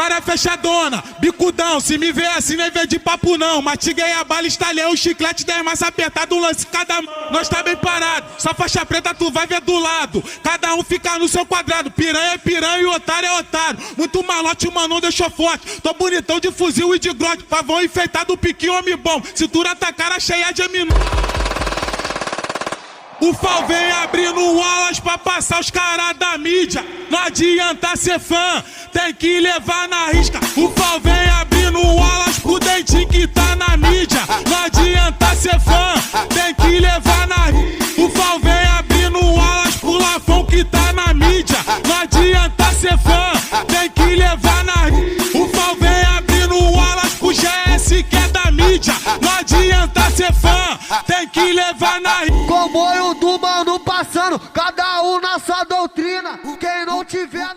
cara fechadona, bicudão. Se me vê assim, nem vem de papo não. Matiguei a bala, estalhei o chiclete, 10 mais apertado, um lance cada mão. Nós tá bem parado, só faixa preta tu vai ver do lado. Cada um fica no seu quadrado, piranha é piranha e otário é otário. Muito malote, o mano deixou forte. Tô bonitão de fuzil e de grote, pavão enfeitado, piquinho, homem bom. Cintura tá cara cheia de aminu. O Fal vem abrindo alas pra passar os caras da mídia. Não adianta ser fã, tem que levar na risca. O Fal vem abrindo alas pro dentinho que tá na mídia. Não adianta ser fã, tem que levar na risca. O Fal vem abrindo alas pro Lafão que tá na mídia. Não adianta ser fã, tem que levar na risca. O Fal vem abrindo alas pro GS que é da mídia. Não adianta ser fã, tem que levar na risca. Comboio do mano passando, cada um na sua doutrina. Quem não tiver